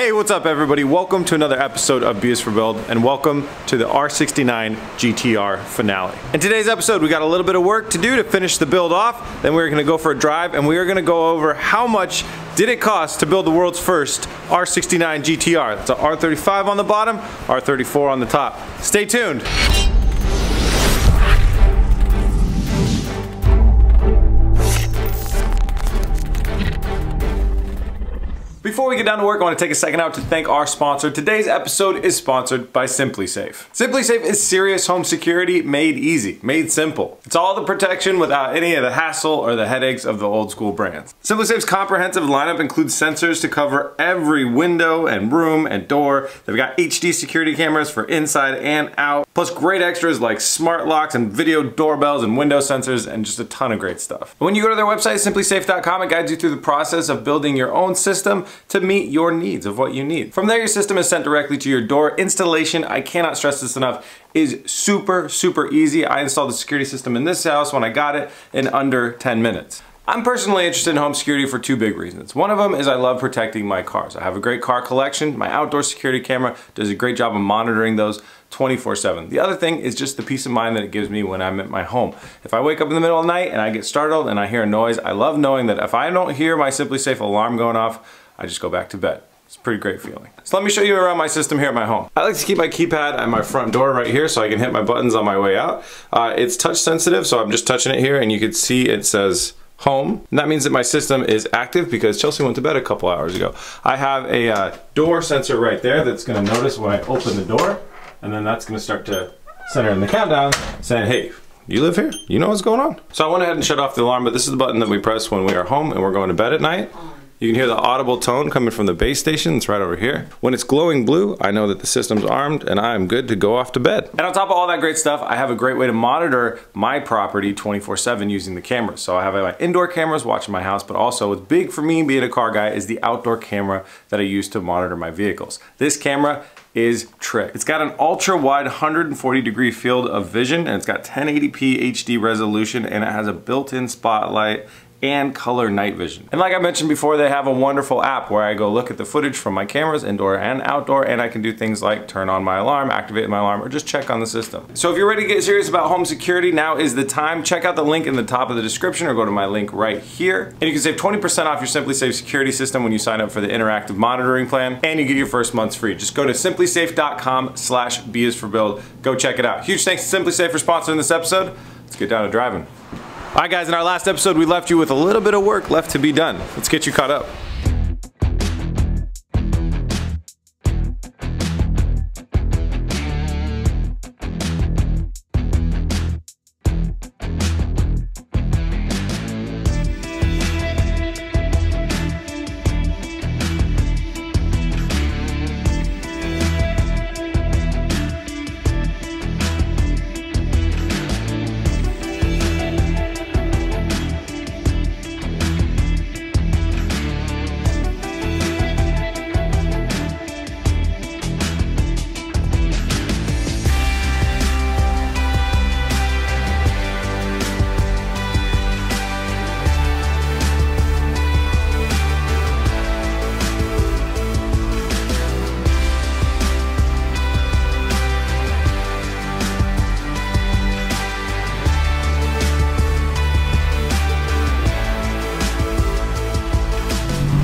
Hey, what's up everybody? Welcome to another episode of B is for Build, and welcome to the R69 GTR finale. In today's episode, we got a little bit of work to do to finish the build off, then we're gonna go for a drive, and we are gonna go over how much did it cost to build the world's first R69 GTR. That's a R35 on the bottom, R34 on the top. Stay tuned. Before we get down to work, I want to take a second out to thank our sponsor. Today's episode is sponsored by SimpliSafe. SimpliSafe is serious home security made easy, made simple. It's all the protection without any of the hassle or the headaches of the old school brands. SimpliSafe's comprehensive lineup includes sensors to cover every window and room and door. They've got HD security cameras for inside and out, plus great extras like smart locks and video doorbells and window sensors and just a ton of great stuff. When you go to their website, simplysafe.com, it guides you through the process of building your own system to meet your needs of what you need. From there, your system is sent directly to your door. Installation, I cannot stress this enough, is super easy. I installed the security system in this house when I got it in under 10 minutes. I'm personally interested in home security for two big reasons. One of them is I love protecting my cars. I have a great car collection. My outdoor security camera does a great job of monitoring those 24/7. The other thing is just the peace of mind that it gives me when I'm at my home. If I wake up in the middle of the night and I get startled and I hear a noise, I love knowing that if I don't hear my SimpliSafe alarm going off, I just go back to bed. It's a pretty great feeling. So let me show you around my system here at my home. I like to keep my keypad at my front door right here so I can hit my buttons on my way out. It's touch sensitive, so I'm just touching it here and you can see it says home. And that means that my system is active because Chelsea went to bed a couple hours ago. I have a door sensor right there that's gonna notice when I open the door, and then that's gonna start to center in the countdown saying, hey, you live here? You know what's going on? So I went ahead and shut off the alarm, but this is the button that we press when we are home and we're going to bed at night. You can hear the audible tone coming from the base station. It's right over here. When it's glowing blue, I know that the system's armed and I'm good to go off to bed. And on top of all that great stuff, I have a great way to monitor my property 24/7 using the cameras. So I have my indoor cameras watching my house, but also what's big for me being a car guy is the outdoor camera that I use to monitor my vehicles. This camera is trick. It's got an ultra wide 140-degree field of vision, and it's got 1080p HD resolution, and it has a built-in spotlight and color night vision. And like I mentioned before, they have a wonderful app where I go look at the footage from my cameras, indoor and outdoor, and I can do things like turn on my alarm, activate my alarm, or just check on the system. So if you're ready to get serious about home security, now is the time. Check out the link in the top of the description or go to my link right here. And you can save 20% off your SimpliSafe security system when you sign up for the interactive monitoring plan, and you get your first month's free. Just go to simplysafe.com/B-is-for-build. Go check it out. Huge thanks to SimpliSafe for sponsoring this episode. Let's get down to driving. Alright guys, in our last episode we left you with a little bit of work left to be done. Let's get you caught up.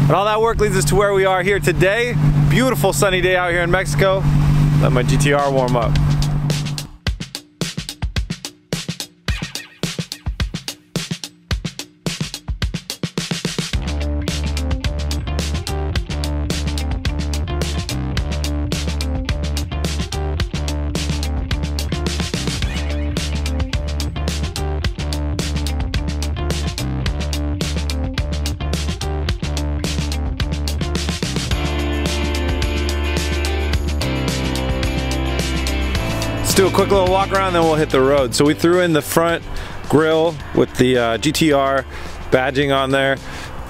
And all that work leads us to where we are here today. Beautiful sunny day out here in Mexico. Let my GTR warm up. Let's do a quick little walk around, then we'll hit the road. So we threw in the front grille with the GTR badging on there.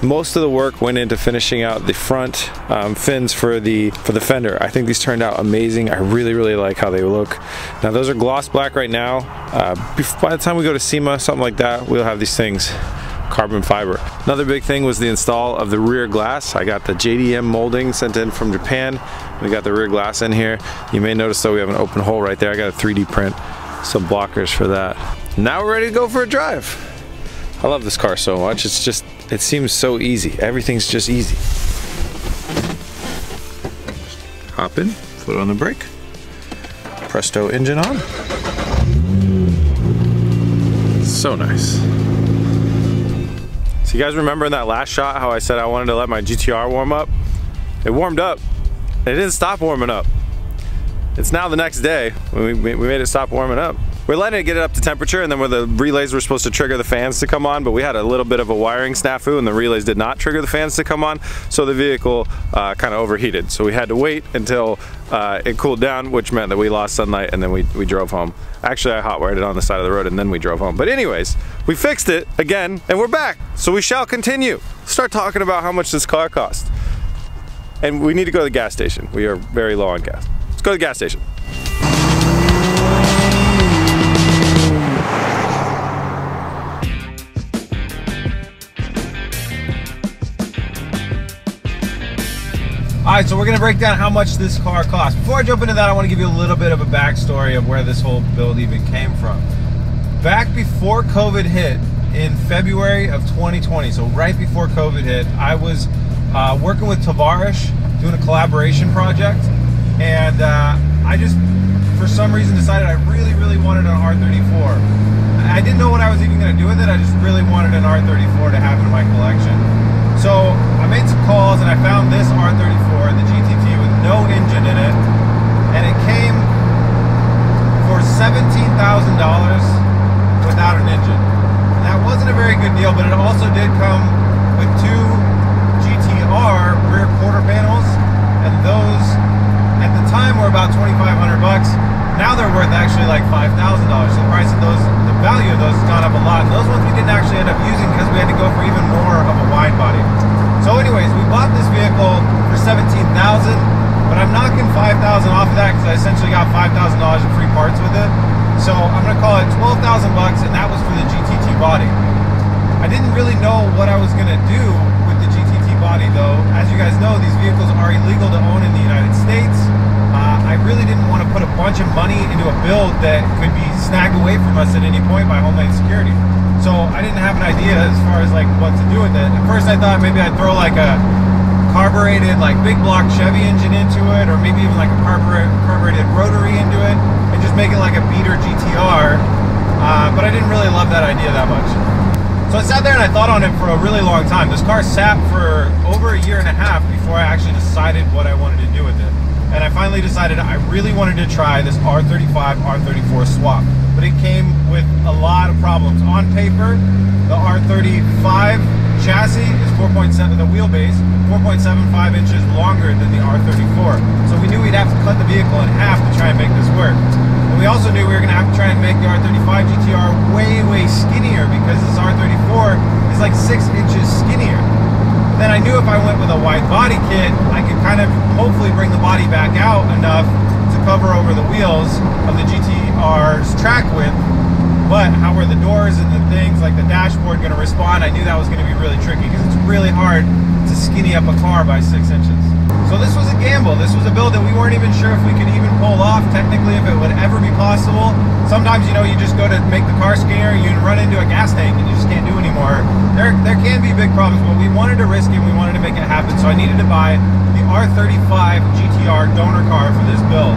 Most of the work went into finishing out the front fins for the fender. I think these turned out amazing. I really like how they look. Now those are gloss black right now. By the time we go to SEMA, something like that, we'll have these things carbon fiber. Another big thing was the install of the rear glass. I got the JDM molding sent in from Japan. We got the rear glass in here. You may notice though we have an open hole right there. I got a 3D print some blockers for that. Now we're ready to go for a drive. I love this car so much. It's just, it seems so easy. Everything's just easy. Hop in, foot on the brake. Presto engine on. So nice. So you guys remember in that last shot how I said I wanted to let my GTR warm up? It warmed up. It didn't stop warming up. It's now the next day when we made it stop warming up. We're letting it get it up to temperature, and then where the relays were supposed to trigger the fans to come on, but we had a little bit of a wiring snafu and the relays did not trigger the fans to come on, so the vehicle kind of overheated. So we had to wait until it cooled down, which meant that we lost sunlight, and then we drove home. Actually, I hot wired it on the side of the road and then we drove home. But anyways, we fixed it again and we're back. So we shall continue. Start talking about how much this car cost. And we need to go to the gas station. We are very low on gas. Let's go to the gas station. Alright, so we're going to break down how much this car costs. Before I jump into that, I want to give you a little bit of a backstory of where this whole build even came from. Back before COVID hit, in February of 2020, so right before COVID hit, I was working with Tavares, doing a collaboration project, and I just, for some reason, decided I really wanted an R34. I didn't know what I was even going to do with it, I just really wanted an R34 to have in my collection. So I made some calls and I found this R34, the GTT, with no engine in it, and it came for $17,000 without an engine. And that wasn't a very good deal, but it also did come with two GTR rear quarter panels, and those at the time were about $2,500 bucks. Now they're worth actually like $5,000. So the price of those, the value of those has gone up a lot. And those ones we didn't actually end up using because we had to go for even more of a wide body. So anyways, we bought this vehicle for $17,000, but I'm knocking $5,000 off of that because I essentially got $5,000 in free parts with it. So I'm gonna call it $12,000 bucks, and that was for the GTT body. I didn't really know what I was gonna do with the GTT body though. As you guys know, these vehicles are illegal to own in the United States. I really didn't want to put a bunch of money into a build that could be snagged away from us at any point by Homeland Security. So I didn't have an idea as far as like what to do with it. At first I thought maybe I'd throw like a carbureted like big block Chevy engine into it, or maybe even like a carbureted rotary into it, and just make it like a beater GTR. But I didn't really love that idea that much. So I sat there and I thought on it for a really long time. This car sat for over a year and a half before I actually decided what I wanted to do with it. And I finally decided I really wanted to try this R35, R34 swap. But it came with a lot of problems. On paper, the R35 chassis is 4.7, the wheelbase, 4.75 inches longer than the R34. So we knew we'd have to cut the vehicle in half to try and make this work. And we also knew we were gonna have to try and make the R35 GTR way skinnier, because this R34 is like 6 inches skinnier. Then I knew if I went with a wide body kit, I could kind of hopefully bring the body back out enough to cover over the wheels of the GTR's track width. But how were the doors and the things like the dashboard going to respond? I knew that was going to be really tricky, because it's really hard to skinny up a car by 6 inches. So this was a gamble. This was a build that we weren't even sure if we could even pull off technically, if it would ever be possible. Sometimes, you know, you just go to make the car skinnier, you run into a gas tank and you just can't do anymore. There can be big problems, but we wanted to risk it, we wanted to make it happen. So I needed to buy the R35 GTR donor car for this build.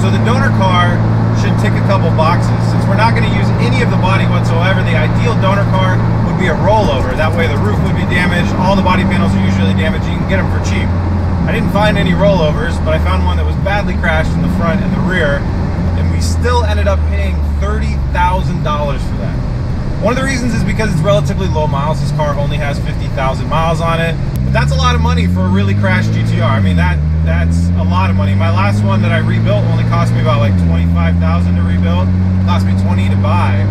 So the donor car should tick a couple boxes. Since we're not going to use any of the body whatsoever, the ideal donor car would be a rollover. That way the roof would be damaged, all the body panels are usually damaged, you can get them for cheap. I didn't find any rollovers, but I found one that was badly crashed in the front and the rear, and we still ended up paying $30,000 for that. One of the reasons is because it's relatively low miles. This car only has 50,000 miles on it, but that's a lot of money for a really crashed GTR. I mean, that's a lot of money. My last one that I rebuilt only cost me about like $25,000 to rebuild. It cost me $20,000 to buy.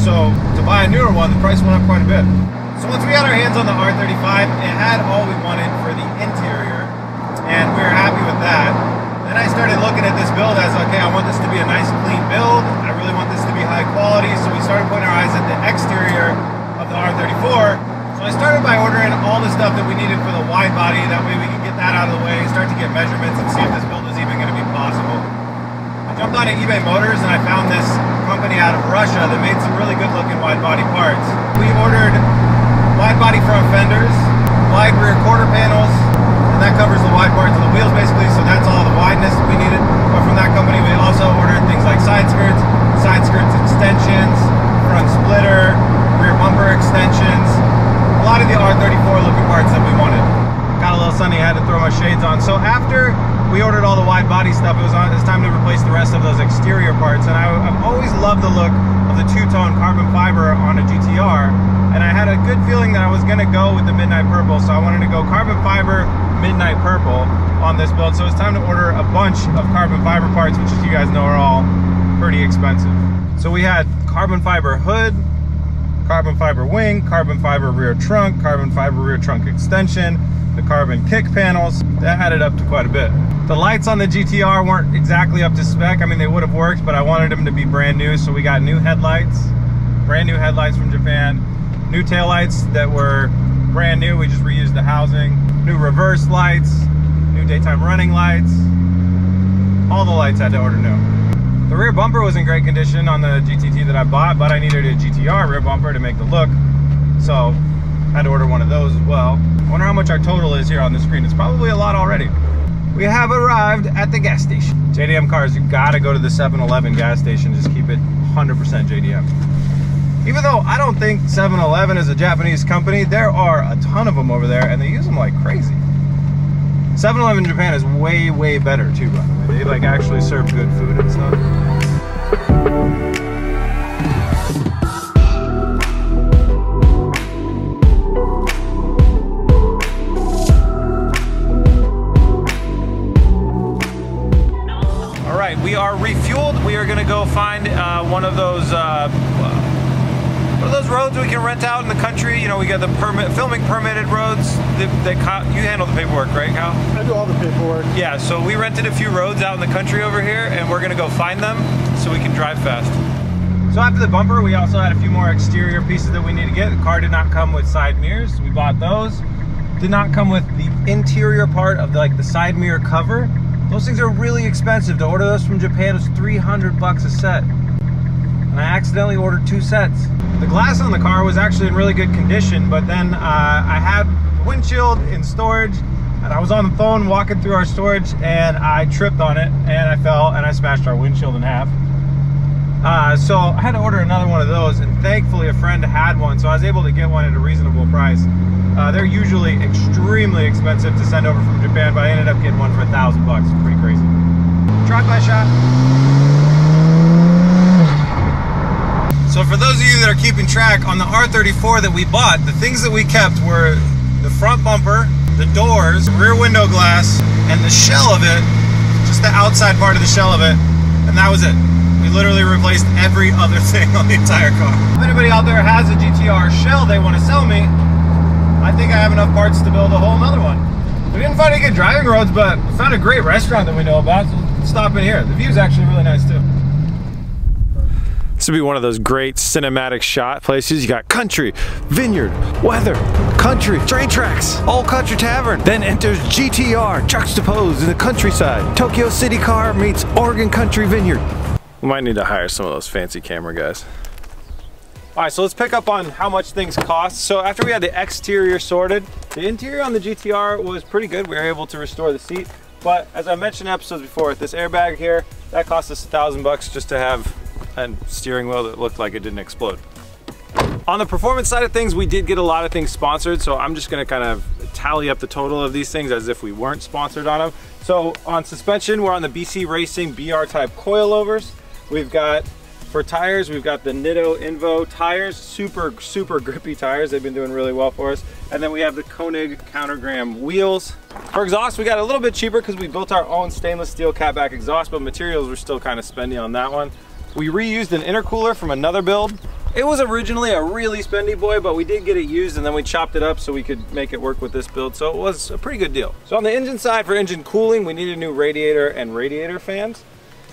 So to buy a newer one, the price went up quite a bit. So once we had our hands on the R35, it had all we wanted for the interior, and we were happy with that. Then I started looking at this build as, okay, I want this to be a nice clean build. I really want this to be high quality. So we started putting our eyes at the exterior of the R34. So I started by ordering all the stuff that we needed for the wide body. That way we can get that out of the way, start to get measurements and see if this build is even going to be possible. I jumped on eBay Motors and I found this company out of Russia that made some really good looking wide body parts. We ordered wide body front fenders, wide rear quarter panels, and that covers the wide parts of the wheels basically, so that's all the wideness we needed. But from that company we also ordered things like side skirts extensions, front splitter, rear bumper extensions, a lot of the R34 looking parts that we wanted. Got a little sunny, I had to throw my shades on. So after we ordered all the wide body stuff, it was time to replace the rest of those exterior parts. And I've always loved the look of the two-tone carbon fiber on a GTR. And I had a good feeling that I was gonna go with the midnight purple. So I wanted to go carbon fiber, midnight purple on this build. So it's time to order a bunch of carbon fiber parts, which as you guys know are all pretty expensive. So we had carbon fiber hood, carbon fiber wing, carbon fiber rear trunk, carbon fiber rear trunk extension, the carbon kick panels. That added up to quite a bit. The lights on the GTR weren't exactly up to spec. I mean, they would have worked, but I wanted them to be brand new. So we got new headlights, brand new headlights from Japan, new taillights that were brand new. We just reused the housing, new reverse lights, new daytime running lights. All the lights had to order new. The rear bumper was in great condition on the GTT that I bought, but I needed a GTR rear bumper to make the look. So I had to order one of those as well. I wonder how much our total is here on the screen. It's probably a lot already. We have arrived at the gas station. JDM cars, you gotta go to the 7-Eleven gas station. Just keep it 100% JDM. Even though I don't think 7-Eleven is a Japanese company, there are a ton of them over there and they use them like crazy. 7-Eleven in Japan is way, way better too, by the way. They like actually serve good food and stuff. All right, we are refueled. We are gonna go find one of those roads we can rent out in the country. You know, we got the filming permitted roads. You handle the paperwork, right, Kyle? I do all the paperwork. Yeah, so we rented a few roads out in the country over here, and we're gonna go find them so we can drive fast. So after the bumper, we also had a few more exterior pieces that we need to get. The car did not come with side mirrors. We bought those. Did not come with the interior part of the side mirror cover. Those things are really expensive. To order those from Japan was 300 bucks a set. And I accidentally ordered 2 sets. The glass on the car was actually in really good condition, but then I had windshield in storage, and I was on the phone walking through our storage, and I tripped on it, and I fell, and I smashed our windshield in half. So I had to order another one of those, and thankfully a friend had one, so I was able to get one at a reasonable price. They're usually extremely expensive to send over from Japan, but I ended up getting one for $1,000 bucks. Pretty crazy. Drive-by shot. So for those of you that are keeping track, on the R34 that we bought, the things that we kept were the front bumper, the doors, rear window glass, and the shell of it, just the outside part of the shell of it, and that was it. We literally replaced every other thing on the entire car. If anybody out there has a GTR shell they want to sell me, I think I have enough parts to build a whole nother one. We didn't find any good driving roads, but we found a great restaurant that we know about, so let's stop in here. The view's actually really nice too. This would be one of those great cinematic shot places. You got country, vineyard, weather, country, train tracks, old country tavern. Then enters GTR, juxtaposed in the countryside. Tokyo City car meets Oregon country vineyard. We might need to hire some of those fancy camera guys. All right, so let's pick up on how much things cost. So after we had the exterior sorted, the interior on the GTR was pretty good. We were able to restore the seat. But as I mentioned in episodes before, this airbag here, that cost us $1,000 bucks just to have a steering wheel that looked like it didn't explode. On the performance side of things, we did get a lot of things sponsored, so I'm just gonna kind of tally up the total of these things as if we weren't sponsored on them. So on suspension, we're on the BC Racing BR type coilovers. We've got, for tires, we've got the Nitto Invo tires, super grippy tires. They've been doing really well for us. And then we have the Koenig Countergram wheels. For exhaust, we got a little bit cheaper because we built our own stainless steel catback exhaust, but materials were still kind of spendy on that one. We reused an intercooler from another build. It was originally a really spendy boy, but we did get it used and then we chopped it up so we could make it work with this build. So it was a pretty good deal. So on the engine side, for engine cooling, we needed new radiator and radiator fans.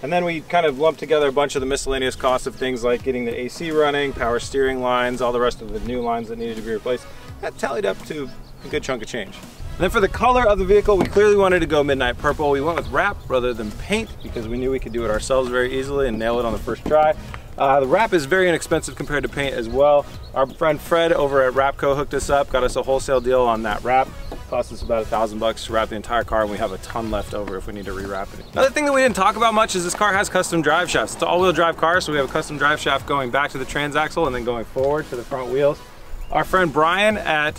And then we kind of lumped together a bunch of the miscellaneous costs of things like getting the AC running, power steering lines, all the rest of the new lines that needed to be replaced. That tallied up to a good chunk of change. And then for the color of the vehicle, we clearly wanted to go midnight purple. We went with wrap rather than paint because we knew we could do it ourselves very easily and nail it on the first try. The wrap is very inexpensive compared to paint as well. Our friend Fred over at Wrapco hooked us up, got us a wholesale deal on that wrap. Cost us about $1,000 to wrap the entire car, and we have a ton left over if we need to rewrap it. Another thing that we didn't talk about much is this car has custom drive shafts. It's an all-wheel drive car, so we have a custom drive shaft going back to the transaxle and then going forward to the front wheels. Our friend Brian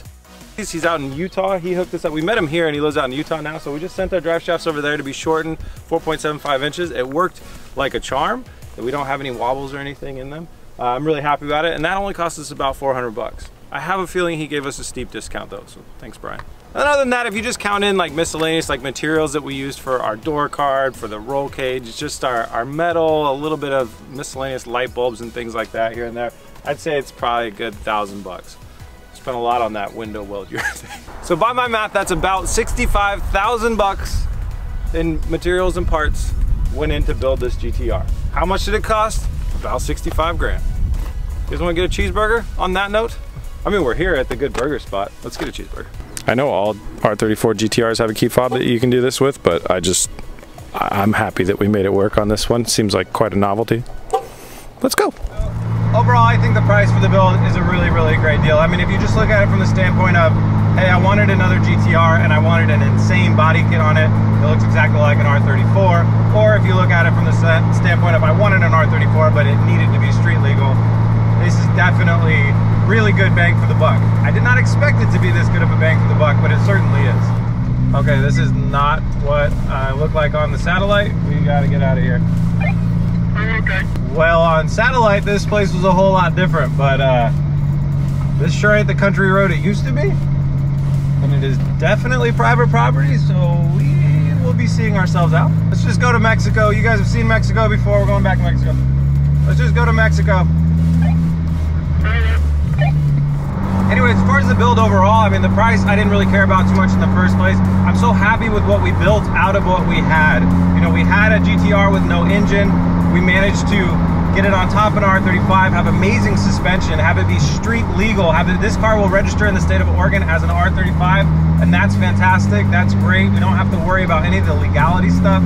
he's out in Utah, he hooked us up. We met him here and he lives out in Utah now, so we just sent our drive shafts over there to be shortened 4.75 inches. It worked like a charm. We don't have any wobbles or anything in them. I'm really happy about it, and that only cost us about 400 bucks. I have a feeling he gave us a steep discount though, so thanks Brian. And other than that, if you just count in like miscellaneous like materials that we used for our door card, for the roll cage, just our metal, a little bit of miscellaneous light bulbs and things like that here and there, I'd say it's probably a good $1,000. Spent a lot on that window weld thing. So by my math, that's about 65,000 bucks in materials and parts went in to build this GTR. How much did it cost? About 65 grand. You guys want to get a cheeseburger on that note? I mean, we're here at the good burger spot. Let's get a cheeseburger. I know all R34 GTRs have a key fob that you can do this with, but I'm happy that we made it work on this one. Seems like quite a novelty. Let's go. Overall, I think the price for the build is a really, really great deal. I mean, if you just look at it from the standpoint of, hey, I wanted another GTR and I wanted an insane body kit on it that looks exactly like an R34, or if you look at it from the standpoint of I wanted an R34 but it needed to be street legal, this is definitely really good bang for the buck. I did not expect it to be this good of a bang for the buck, but it certainly is. Okay, this is not what I look like on the satellite. We gotta get out of here. Okay. Well, on satellite, this place was a whole lot different, but this sure ain't the country road it used to be. And it is definitely private property, so we will be seeing ourselves out. Let's just go to Mexico. You guys have seen Mexico before. We're going back to Mexico. Let's just go to Mexico. Anyway, as far as the build overall, I mean, the price I didn't really care about too much in the first place. I'm so happy with what we built out of what we had. You know, we had a GTR with no engine. We managed to get it on top of an R35, have amazing suspension, have it be street legal, this car will register in the state of Oregon as an R35, and that's fantastic, that's great. We don't have to worry about any of the legality stuff.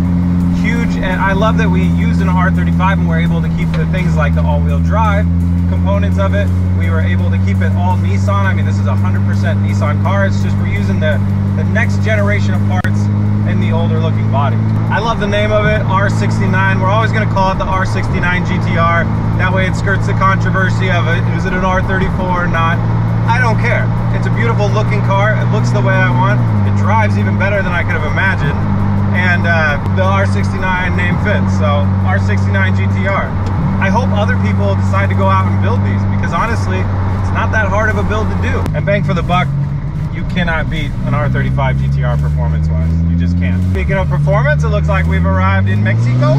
Huge, and I love that we used an R35 and we're able to keep the things like the all-wheel drive components of it. We were able to keep it all Nissan. I mean, this is a 100% Nissan car. It's just we're using the next generation of parts in the older looking body. I love the name of it, R69. We're always going to call it the R69 GTR. That way it skirts the controversy of it. Is it an R34 or not? I don't care. It's a beautiful looking car. It looks the way I want. It drives even better than I could have imagined. And the R69 name fits, so R69 GTR. I hope other people decide to go out and build these because honestly, it's not that hard of a build to do. And bang for the buck, you cannot beat an R35 GTR performance-wise. You just can't. Speaking of performance, it looks like we've arrived in Mexico.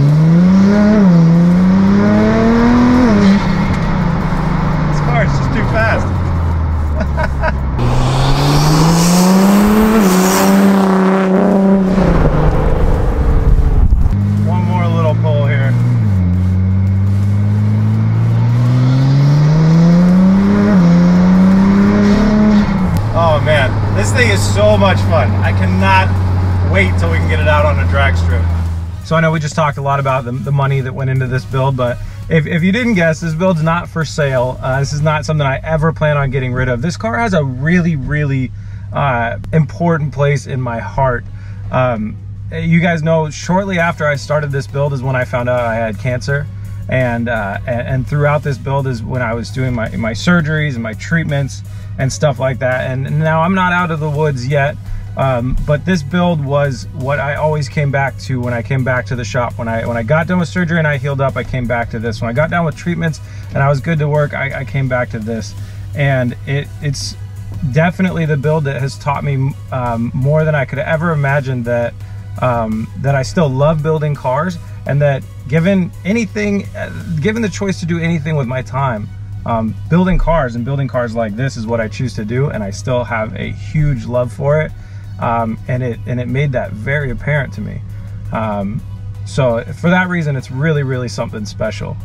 This car is just too fast. One more little pull here. Oh man, this thing is so much fun. I cannot wait till we can get it out on a drag strip. So I know we just talked a lot about the money that went into this build, but if you didn't guess, this build's not for sale. This is not something I ever plan on getting rid of. This car has a really, really important place in my heart. You guys know, shortly after I started this build is when I found out I had cancer. And throughout this build is when I was doing my surgeries and my treatments and stuff like that. And now I'm not out of the woods yet, but this build was what I always came back to when I came back to the shop. When I got done with surgery and I healed up, I came back to this. When I got done with treatments and I was good to work, I came back to this. And it's definitely the build that has taught me more than I could ever imagine that I still love building cars, and that given the choice to do anything with my time, building cars and building cars like this is what I choose to do, and I still have a huge love for it, and it made that very apparent to me. So for that reason, it's really, really something special.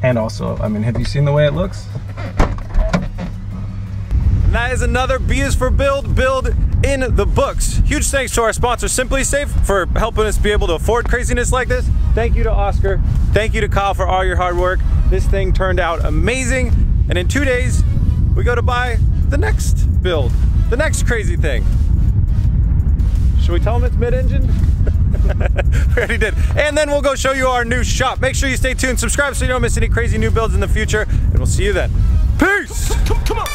And also, I mean, have you seen the way it looks? And that is another B is for build in the books. Huge thanks to our sponsor SimpliSafe for helping us be able to afford craziness like this. Thank you to Oscar. Thank you to Kyle for all your hard work. This thing turned out amazing. And in 2 days, we go to buy the next build, the next crazy thing. Should we tell them it's mid-engine? We already did. And then we'll go show you our new shop. Make sure you stay tuned, subscribe so you don't miss any crazy new builds in the future, and we'll see you then. Peace! Come on!